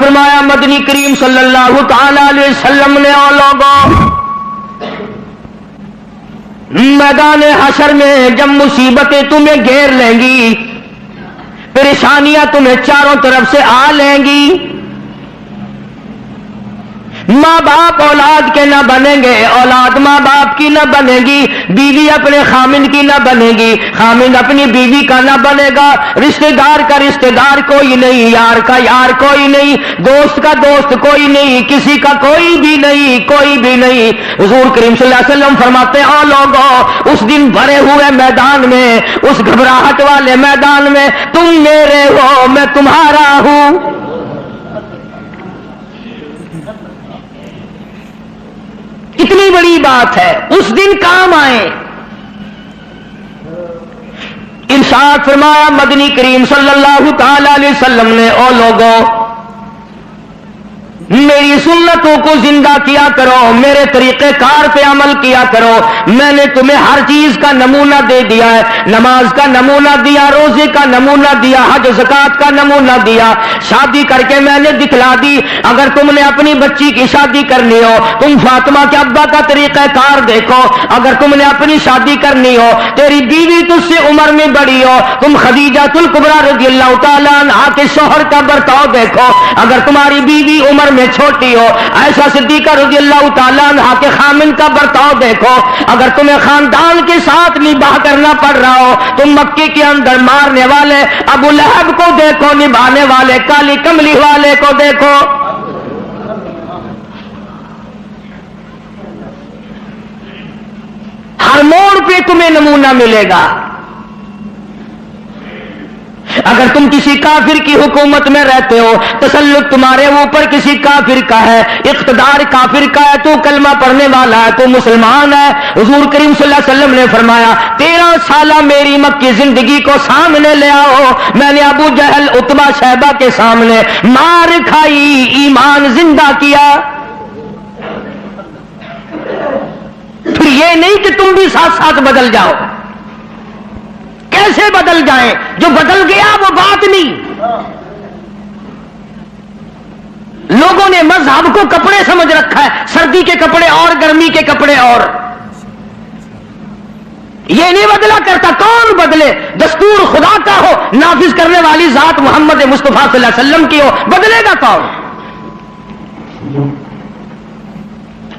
فرمایا مدنی کریم صلی اللہ تعالی علیہ وسلم نے او لوگوں میدان حشر میں جب مصیبتیں تمہیں گھیر لیں گی، پریشانیاں تمہیں چاروں طرف سے آ لیں گی، ماں باپ اولاد کے نہ بنیں گے، اولاد ماں باپ کی نہ بنے گی، بیوی اپنے خامند کی نہ بنے گی، خامند اپنی بیوی کا نہ بنے گا، رشتہ دار کا رشتہ دار کوئی نہیں، یار کا یار کوئی نہیں، دوست کا دوست کوئی نہیں، کسی کا کوئی بھی نہیں، کوئی بھی نہیں۔ حضور کریم صلی اللہ علیہ وسلم فرماتے ہیں او لوگوں اس دن بھرے ہوئے میدان میں، اس گھبراہٹ والے میدان میں تم میرے ہو میں تمہارا ہوں۔ اتنی بڑی بات ہے، اس دن کام آئے۔ ارشاد فرمایا مدنی کریم صلی اللہ تعالی علیہ وسلم نے او لوگوں میری سنتوں کو زندہ کیا کرو، میرے طریقہ کار پہ عمل کیا کرو، میں نے تمہیں ہر چیز کا نمونہ دے دیا ہے، نماز کا نمونہ دیا، روزے کا نمونہ دیا، حج زکات کا نمونہ دیا، شادی کر کے میں نے دکھلا دی۔ اگر تم نے اپنی بچی کی شادی کرنی ہو تم فاطمہ کے ابا کا طریقہ کار دیکھو، اگر تم نے اپنی شادی کرنی ہو تیری بیوی تجھ سے عمر میں بڑی ہو تم خدیجہ الکبریٰ رضی اللہ تعالیٰ عنہا کے شوہر کا برتاؤ دیکھو، اگر تمہاری بیوی عمر میں چھوٹی ہو عائشہ صدیقہ رضی اللہ تعالیٰ عنہا کے خامن کا برتاؤ دیکھو، اگر تمہیں خاندان کے ساتھ نباہ کرنا پڑ رہا ہو تم مکے کے اندر مارنے والے ابو لہب کو دیکھو، نبھانے والے کالی کملی والے کو دیکھو۔ ہر موڑ پہ تمہیں نمونہ ملے گا۔ اگر تم کسی کافر کی حکومت میں رہتے ہو، تسلط تمہارے اوپر کسی کافر کا ہے، اقتدار کافر کا ہے، تو کلمہ پڑھنے والا ہے، تو مسلمان ہے، حضور کریم صلی اللہ علیہ وسلم نے فرمایا 13 سالہ میری مکی زندگی کو سامنے لے آؤ، میں نے ابو جہل عتبہ شیبہ کے سامنے مار کھائی، ایمان زندہ کیا۔ پھر یہ نہیں کہ تم بھی ساتھ ساتھ بدل جاؤ، کیسے بدل جائیں؟ جو بدل گیا وہ بات نہیں۔ لوگوں نے مذہب کو کپڑے سمجھ رکھا ہے، سردی کے کپڑے اور گرمی کے کپڑے اور، یہ نہیں بدلا کرتا۔ کون بدلے؟ دستور خدا کا ہو، نافذ کرنے والی ذات محمد مصطفیٰ صلی اللہ علیہ وسلم کی ہو، بدلے گا کون؟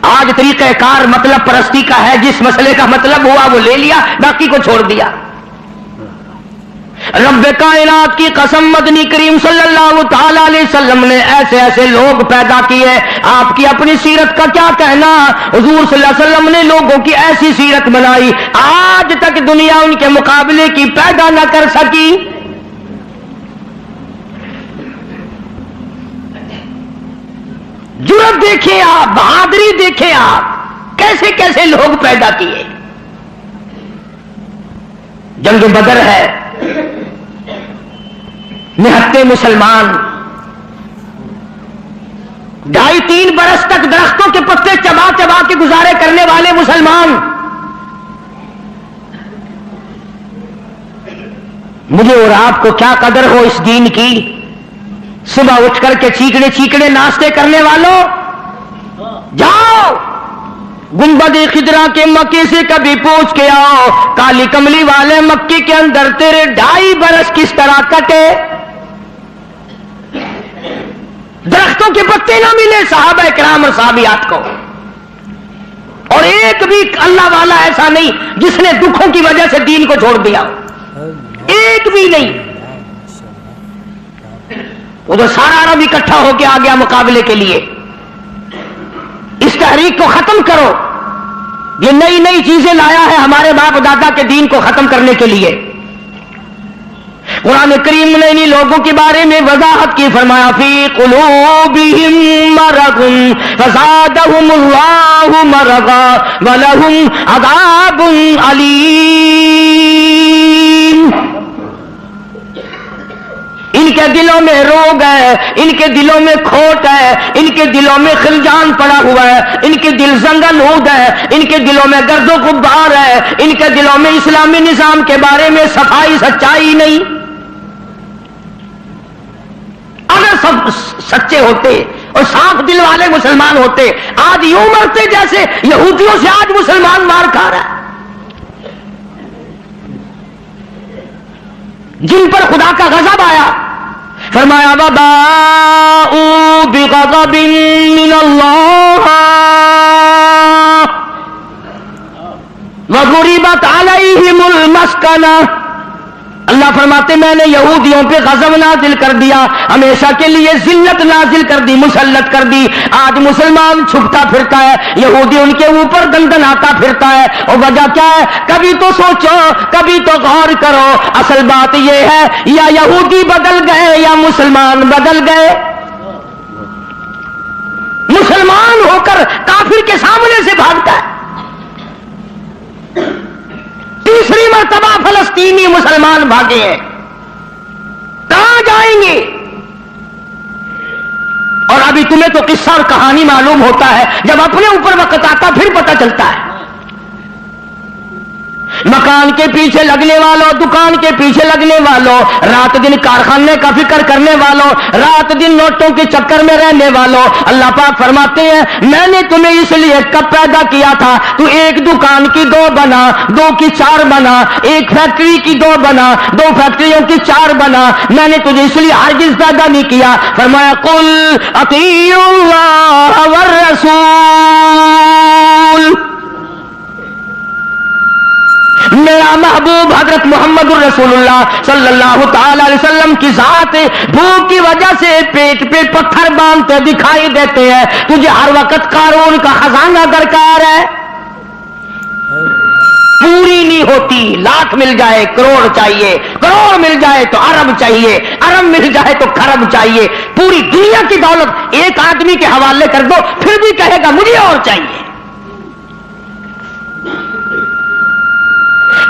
آج طریقہ کار مطلب پرستی کا ہے، جس مسئلے کا مطلب ہوا وہ لے لیا، باقی کو چھوڑ دیا۔ رب کائنات کی قسم مدنی کریم صلی اللہ تعالی علیہ وسلم نے ایسے ایسے لوگ پیدا کیے، آپ کی اپنی سیرت کا کیا کہنا؟ حضور صلی اللہ علیہ وسلم نے لوگوں کی ایسی سیرت بنائی آج تک دنیا ان کے مقابلے کی پیدا نہ کر سکی۔ جرأت دیکھیں آپ، بہادری دیکھیں آپ، کیسے کیسے لوگ پیدا کیے۔ جنگ بدر ہے، نہتے مسلمان 2.5-3 برس تک درختوں کے پتے چبا چبا کے گزارے کرنے والے مسلمان، مجھے اور آپ کو کیا قدر ہو اس دین کی؟ صبح اٹھ کر کے چیکڑے چیکڑے ناشتے کرنے والوں، جاؤ گنبد خضرا کے مکے سے کبھی پوچھ کے آؤ، کالی کملی والے مکے کے اندر تیرے 2.5 برس کس طرح کٹے؟ درختوں کے پتے نہ ملے صحابہ کرام اور صحابیات کو، اور ایک بھی اللہ والا ایسا نہیں جس نے دکھوں کی وجہ سے دین کو چھوڑ دیا، ایک بھی نہیں۔ ادھر سارا عرب اکٹھا ہو کے آ گیا مقابلے کے لیے۔ اس تحریک کو ختم کرو، یہ نئی نئی چیزیں لایا ہے ہمارے باپ دادا کے دین کو ختم کرنے کے لیے۔ قرآن کریم نے انہی لوگوں کے بارے میں وضاحت کی، فرمایا فی قلوبہم مرض فزادہم اللہ مرضا ولہم عذاب علیم۔ ان کے دلوں میں روگ ہے، ان کے دلوں میں کھوٹ ہے، ان کے دلوں میں خلجان پڑا ہوا ہے، ان کے دل زنگلود ہے، ان کے دلوں میں گرد و غبار ہے، ان کے دلوں میں اسلامی نظام کے بارے میں صفائی سچائی نہیں۔ اگر سب سچے ہوتے اور صاف دل والے مسلمان ہوتے، آج یوں مرتے جیسے یہودیوں سے آج مسلمان مار کھا رہا ہے، جن پر خدا کا غضب آیا۔ فرمایا وَبَاءُوا بِغَضَبٍ مِّنَ اللَّهِ وَضُرِبَتْ عَلَيْهِمُ الْمَسْكَنَةُ۔ اللہ فرماتے میں نے یہودیوں پہ غضب نازل کر دیا، ہمیشہ کے لیے ذلت نازل کر دی، مسلط کر دی۔ آج مسلمان چھپتا پھرتا ہے، یہودی ان کے اوپر دندناتا پھرتا ہے، اور وجہ کیا ہے؟ کبھی تو سوچو، کبھی تو غور کرو، اصل بات یہ ہے یا یہودی بدل گئے یا مسلمان بدل گئے۔ مسلمان ہو کر کافر کے سامنے سے بھاگتا ہے، تیسری مرتبہ فلسطینی مسلمان بھاگے ہیں، کہاں جائیں گے؟ اور ابھی تمہیں تو قصہ اور کہانی معلوم ہوتا ہے، جب اپنے اوپر وقت آتا پھر پتہ چلتا ہے۔ مکان کے پیچھے لگنے والوں، دکان کے پیچھے لگنے والوں، رات دن کارخانے کا فکر کرنے والوں، رات دن نوٹوں کے چکر میں رہنے والوں، اللہ پاک فرماتے ہیں میں نے تمہیں اس لیے کب پیدا کیا تھا، تو ایک دکان کی 2 بنا، 2 کی 4 بنا، ایک فیکٹری کی 2 بنا، 2 فیکٹریوں کی 4 بنا، میں نے تجھے اس لیے ہرگز پیدا نہیں کیا۔ فرمایا قل اطیعوا اللہ والرسول، میرا محبوب حضرت محمد الرسول اللہ صلی اللہ تعالی علیہ وسلم کی ذات بھوک کی وجہ سے پیٹ پہ پتھر باندھتے دکھائی دیتے ہیں، تجھے ہر وقت قارون کا خزانہ درکار ہے، پوری نہیں ہوتی، لاکھ مل جائے کروڑ چاہیے، کروڑ مل جائے تو ارب چاہیے، ارب مل جائے تو خرب چاہیے، پوری دنیا کی دولت ایک آدمی کے حوالے کر دو پھر بھی کہے گا مجھے اور چاہیے۔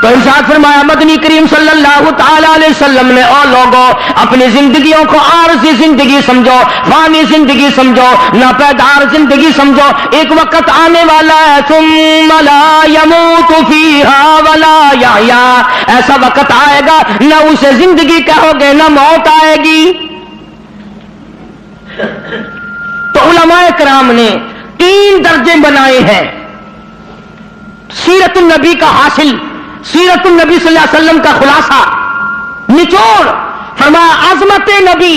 تو ارشاد فرمایا مدنی کریم صلی اللہ تعالی علیہ وسلم نے، او لوگوں اپنی زندگیوں کو عارضی زندگی سمجھو، فانی زندگی سمجھو، ناپیدار زندگی سمجھو، ایک وقت آنے والا ہے ثم لا يموت فيها ولا يحيا، ایسا وقت آئے گا نہ اسے زندگی کہو گے نہ موت آئے گی۔ تو علماء کرام نے 3 درجے بنائے ہیں سیرت النبی کا حاصل، سیرت النبی صلی اللہ علیہ وسلم کا خلاصہ، نچوڑ۔ فرمایا عظمت نبی،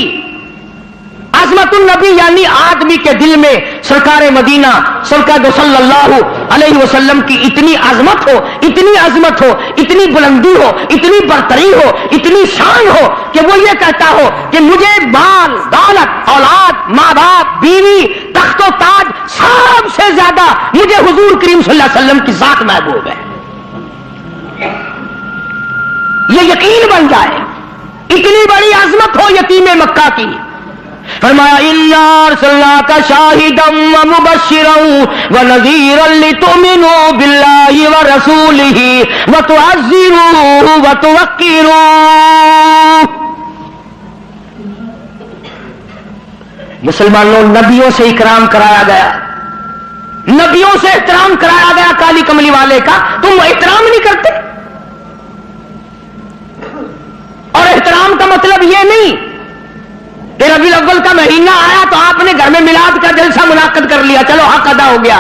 عظمت النبی یعنی آدمی کے دل میں سرکار مدینہ سرکار صلی اللہ علیہ وسلم کی اتنی عظمت ہو، اتنی عظمت ہو، اتنی بلندی ہو، اتنی برتری ہو، اتنی شان ہو کہ وہ یہ کہتا ہو کہ مجھے مال دولت اولاد ماں باپ بیوی تخت و تاج سب سے زیادہ مجھے حضور کریم صلی اللہ علیہ وسلم کی ذات محبوب ہے، یہ یقین بن جائے، اتنی بڑی عظمت ہو یتیم مکہ کی۔ فرمایا اِنَّا أَرْسَلْنَاكَ شَاهِدًا وَمُبَشِّرًا وَنَذِيرًا لِتُؤْمِنُوا بِاللَّهِ وَرَسُولِهِ وَتُعَزِّرُوهُ وَتُوَقِّرُوهُ۔ مسلمانوں نبیوں سے اکرام کرایا گیا، نبیوں سے احترام کرایا گیا، کالی کملی والے کا تم احترام نہیں کرتے؟ اور احترام کا مطلب یہ نہیں کہ ربیع الاول کا مہینہ آیا تو آپ نے گھر میں میلاد کا جلسہ منعقد کر لیا، چلو حق ادا ہو گیا،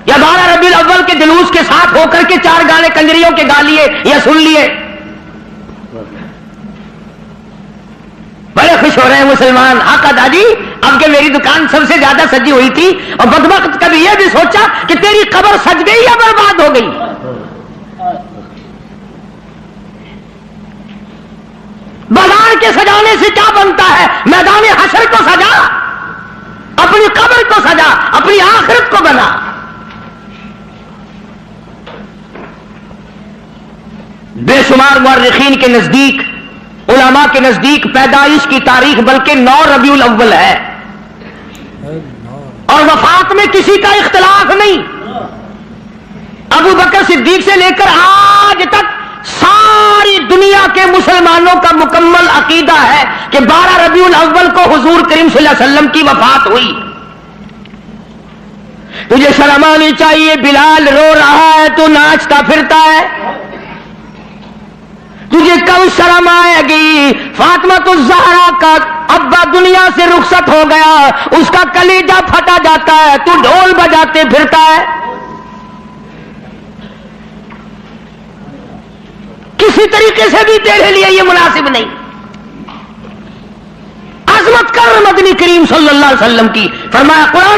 یا 12 ربیع الاول کے جلوس کے ساتھ ہو کر کے 4 گانے کنجریوں کے گا لیے یا سن لیے۔ بڑے خوش ہو رہے ہیں مسلمان، حق ادا جی، اب کہ میری دکان سب سے زیادہ سجی ہوئی تھی، اور بدبخت کبھی یہ بھی سوچا کہ تیری قبر سج گئی یا برباد ہو گئی۔ بازار کے سجانے سے کیا بنتا ہے؟ میدان حشر کو سجا، اپنی قبر کو سجا، اپنی آخرت کو بنا۔ بے شمار مورخین کے نزدیک، علماء کے نزدیک پیدائش کی تاریخ بلکہ 9 ربیع الاول ہے، اور وفات میں کسی کا اختلاف نہیں۔ ابو بکر صدیق سے لے کر آج تک ساری دنیا کے مسلمانوں کا مکمل عقیدہ ہے کہ 12 ربیع الاول کو حضور کریم صلی اللہ علیہ وسلم کی وفات ہوئی۔ تجھے شرم آنی چاہیے، بلال رو رہا ہے تو ناچتا پھرتا ہے، تجھے کل شرم آئے گی. فاطمہ الزہرا کا ابا دنیا سے رخصت ہو گیا, اس کا کلیجہ پھٹا جاتا ہے, تو ڈھول بجاتے پھرتا ہے. کسی طریقے سے بھی تیرے لیے یہ مناسب نہیں. عظمت کر مدنی کریم صلی اللہ علیہ وسلم کی. فرمایا قرآن